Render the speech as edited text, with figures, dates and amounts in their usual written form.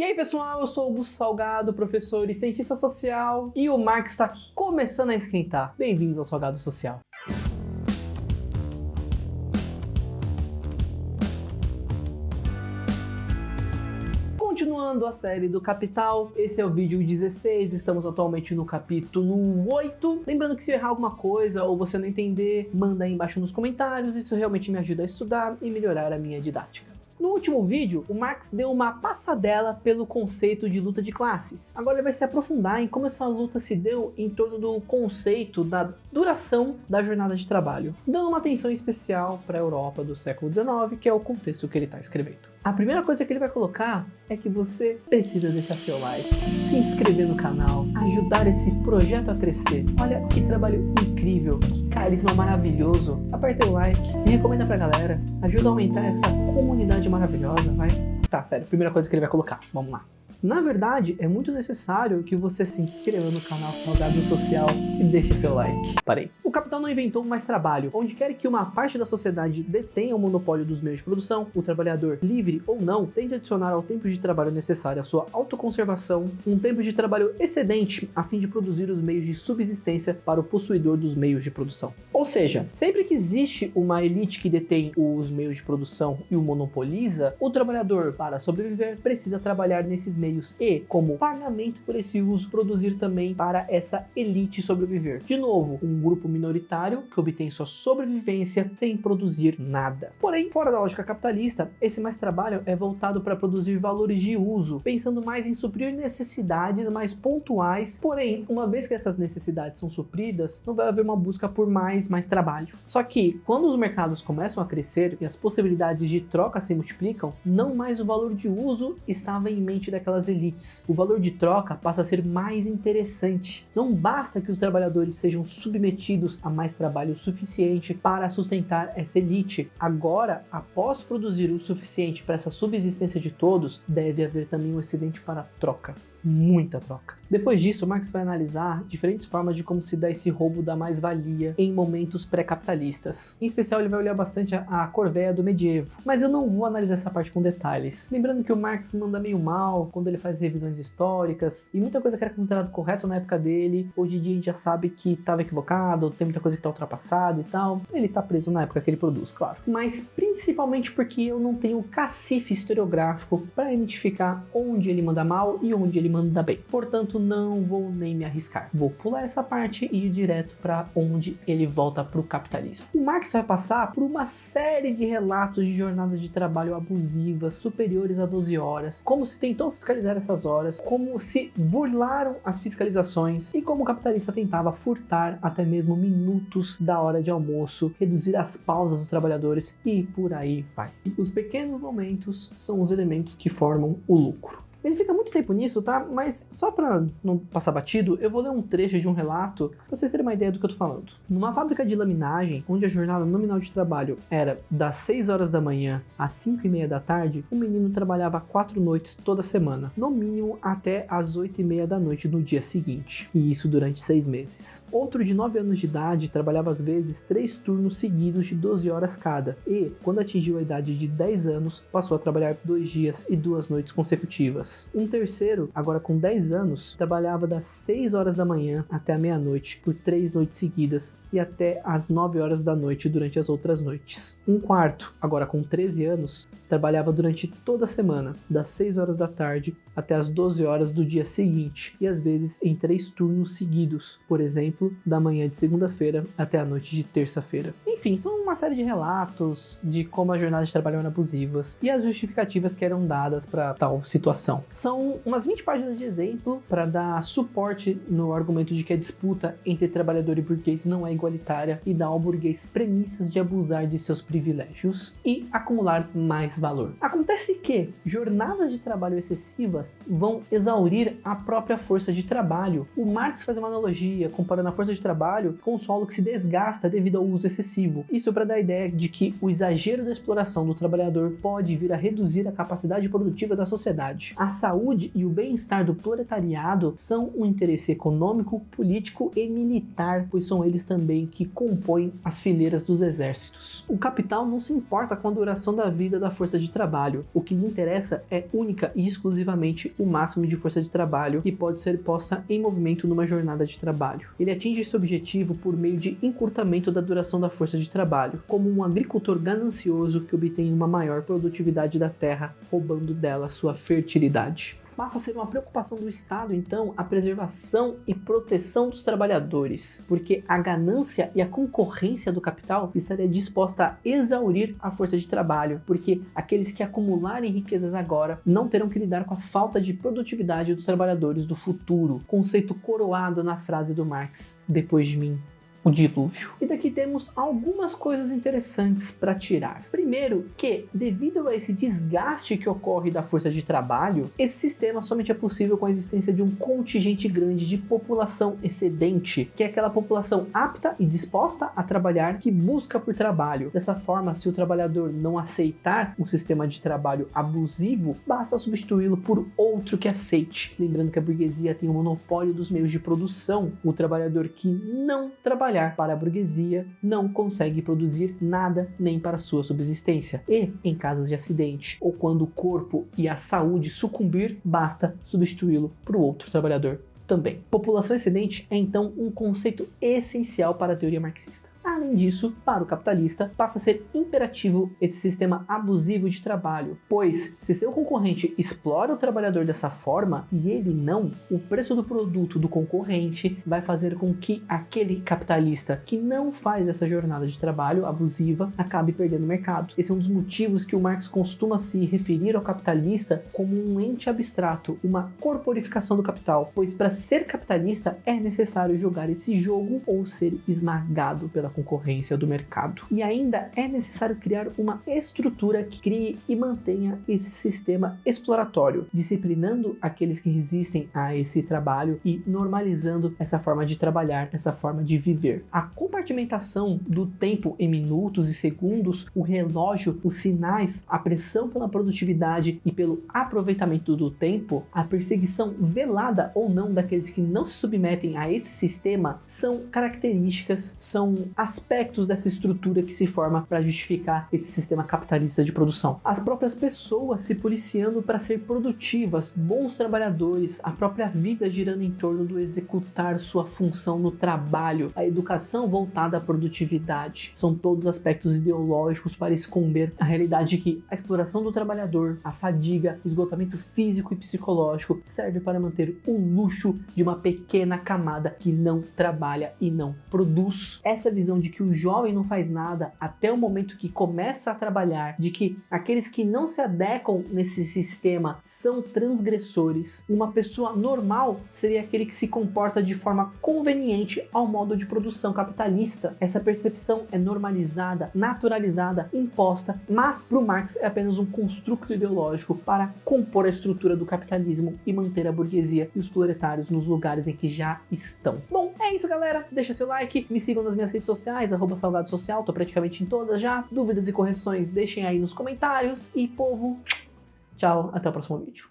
E aí pessoal, eu sou Augusto Salgado, professor e cientista social, e o Marx está começando a esquentar. Bem-vindos ao Salgado Social. Continuando a série do Capital, esse é o vídeo 16, estamos atualmente no capítulo 8. Lembrando que se eu errar alguma coisa ou você não entender, manda aí embaixo nos comentários, isso realmente me ajuda a estudar e melhorar a minha didática. No último vídeo, o Marx deu uma passadela pelo conceito de luta de classes. Agora ele vai se aprofundar em como essa luta se deu em torno do conceito da duração da jornada de trabalho, dando uma atenção especial para a Europa do século XIX, que é o contexto que ele está escrevendo. A primeira coisa que ele vai colocar é que você precisa deixar seu like, se inscrever no canal, ajudar esse projeto a crescer. Olha que trabalho incrível, que carisma maravilhoso. Aperta o like e recomenda pra galera. Ajuda a aumentar essa comunidade maravilhosa, vai? Tá, sério, primeira coisa que ele vai colocar. Vamos lá. Na verdade, é muito necessário que você se inscreva no canal Salgado Social e deixe seu like. Parei. O capital não inventou mais trabalho. Onde quer que uma parte da sociedade detenha o monopólio dos meios de produção, o trabalhador, livre ou não, tende a adicionar ao tempo de trabalho necessário a sua autoconservação um tempo de trabalho excedente a fim de produzir os meios de subsistência para o possuidor dos meios de produção. Ou seja, sempre que existe uma elite que detém os meios de produção e o monopoliza, o trabalhador, para sobreviver, precisa trabalhar nesses meios e, como pagamento por esse uso, produzir também para essa elite sobreviver. De novo, um grupo minoritário que obtém sua sobrevivência sem produzir nada. Porém, fora da lógica capitalista, esse mais trabalho é voltado para produzir valores de uso, pensando mais em suprir necessidades mais pontuais. Porém, uma vez que essas necessidades são supridas, não vai haver uma busca por mais trabalho. Só que, quando os mercados começam a crescer e as possibilidades de troca se multiplicam, não mais o valor de uso estava em mente daquelas elites. O valor de troca passa a ser mais interessante. Não basta que os trabalhadores sejam submetidos a mais trabalho suficiente para sustentar essa elite. Agora, após produzir o suficiente para essa subsistência de todos, deve haver também um excedente para troca. Muita troca. Depois disso, Marx vai analisar diferentes formas de como se dá esse roubo da mais-valia em momentos pré-capitalistas. Em especial, ele vai olhar bastante a Corvéia do medievo, mas eu não vou analisar essa parte com detalhes. Lembrando que o Marx manda meio mal quando ele faz revisões históricas, e muita coisa que era considerado correto na época dele, hoje em dia a gente já sabe que estava equivocado, tem muita coisa que está ultrapassada e tal. Ele está preso na época que ele produz, claro. Mas principalmente porque eu não tenho cacife historiográfico para identificar onde ele manda mal e onde ele manda bem. Portanto, não vou nem me arriscar. Vou pular essa parte e ir direto para onde ele volta para o capitalismo. O Marx vai passar por uma série de relatos de jornadas de trabalho abusivas, superiores a 12 horas, como se tentou fiscalizar essas horas, como se burlaram as fiscalizações e como o capitalista tentava furtar até mesmo minutos da hora de almoço, reduzir as pausas dos trabalhadores e por aí vai. Os pequenos momentos são os elementos que formam o lucro. Ele fica muito tempo nisso, tá? Mas só pra não passar batido, eu vou ler um trecho de um relato pra vocês terem uma ideia do que eu tô falando. Numa fábrica de laminagem, onde a jornada nominal de trabalho era das 6 horas da manhã às 5:30 da tarde, o menino trabalhava 4 noites toda semana, no mínimo até às 8:30 da noite no dia seguinte, e isso durante 6 meses. Outro de 9 anos de idade trabalhava às vezes 3 turnos seguidos de 12 horas cada, e quando atingiu a idade de 10 anos, passou a trabalhar 2 dias e 2 noites consecutivas. Um terceiro, agora com 10 anos, trabalhava das 6 horas da manhã até a meia-noite por 3 noites seguidas e até às 9 horas da noite durante as outras noites. Um quarto, agora com 13 anos, trabalhava durante toda a semana, das 6 horas da tarde até as 12 horas do dia seguinte, e às vezes em 3 turnos seguidos, por exemplo, da manhã de segunda-feira até a noite de terça-feira. Enfim, são uma série de relatos de como as jornadas de trabalho eram abusivas e as justificativas que eram dadas para tal situação. São umas 20 páginas de exemplo para dar suporte no argumento de que a disputa entre trabalhador e burguês não é igualitária e dá ao burguês premissas de abusar de seus privilégios e acumular mais valor. Acontece que jornadas de trabalho excessivas vão exaurir a própria força de trabalho. O Marx faz uma analogia comparando a força de trabalho com o solo que se desgasta devido ao uso excessivo. Isso para dar a ideia de que o exagero da exploração do trabalhador pode vir a reduzir a capacidade produtiva da sociedade. A saúde e o bem-estar do proletariado são um interesse econômico, político e militar, pois são eles também que compõem as fileiras dos exércitos. O capital capital não se importa com a duração da vida da força de trabalho. O que lhe interessa é única e exclusivamente o máximo de força de trabalho que pode ser posta em movimento numa jornada de trabalho. Ele atinge esse objetivo por meio de encurtamento da duração da força de trabalho, como um agricultor ganancioso que obtém uma maior produtividade da terra, roubando dela sua fertilidade. Passa a ser uma preocupação do Estado, então, a preservação e proteção dos trabalhadores, porque a ganância e a concorrência do capital estaria disposta a exaurir a força de trabalho, porque aqueles que acumularem riquezas agora não terão que lidar com a falta de produtividade dos trabalhadores do futuro, conceito coroado na frase do Marx: depois de mim, o dilúvio. E daqui temos algumas coisas interessantes para tirar. Primeiro, que devido a esse desgaste que ocorre da força de trabalho, esse sistema somente é possível com a existência de um contingente grande de população excedente, que é aquela população apta e disposta a trabalhar que busca por trabalho. Dessa forma, se o trabalhador não aceitar o sistema de trabalho abusivo, basta substituí-lo por outro que aceite. Lembrando que a burguesia tem o monopólio dos meios de produção. O trabalhador que não trabalhar para a burguesia não consegue produzir nada nem para sua subsistência. E, em casos de acidente ou quando o corpo e a saúde sucumbir, basta substituí-lo por outro trabalhador também. População excedente é então um conceito essencial para a teoria marxista. Além disso, para o capitalista, passa a ser imperativo esse sistema abusivo de trabalho, pois se seu concorrente explora o trabalhador dessa forma e ele não, o preço do produto do concorrente vai fazer com que aquele capitalista que não faz essa jornada de trabalho abusiva acabe perdendo o mercado. Esse é um dos motivos que o Marx costuma se referir ao capitalista como um ente abstrato, uma corporificação do capital, pois para ser capitalista é necessário jogar esse jogo ou ser esmagado pela concorrência do mercado. E ainda é necessário criar uma estrutura que crie e mantenha esse sistema exploratório, disciplinando aqueles que resistem a esse trabalho e normalizando essa forma de trabalhar, essa forma de viver. A compartimentação do tempo em minutos e segundos, o relógio, os sinais, a pressão pela produtividade e pelo aproveitamento do tempo, a perseguição velada ou não daqueles que não se submetem a esse sistema são características, são aspectos dessa estrutura que se forma para justificar esse sistema capitalista de produção. As próprias pessoas se policiando para ser produtivas, bons trabalhadores, a própria vida girando em torno do executar sua função no trabalho, a educação voltada à produtividade. São todos aspectos ideológicos para esconder a realidade de que a exploração do trabalhador, a fadiga, o esgotamento físico e psicológico serve para manter o luxo de uma pequena camada que não trabalha e não produz. Essa visão de que o jovem não faz nada até o momento que começa a trabalhar, de que aqueles que não se adequam nesse sistema são transgressores. Uma pessoa normal seria aquele que se comporta de forma conveniente ao modo de produção capitalista. Essa percepção é normalizada, naturalizada, imposta, mas para o Marx é apenas um construto ideológico para compor a estrutura do capitalismo e manter a burguesia e os proletários nos lugares em que já estão. Bom, é isso, galera. Deixa seu like, me sigam nas minhas redes sociais, @salgadosocial, tô praticamente em todas já. Dúvidas e correções deixem aí nos comentários. E povo, tchau, até o próximo vídeo.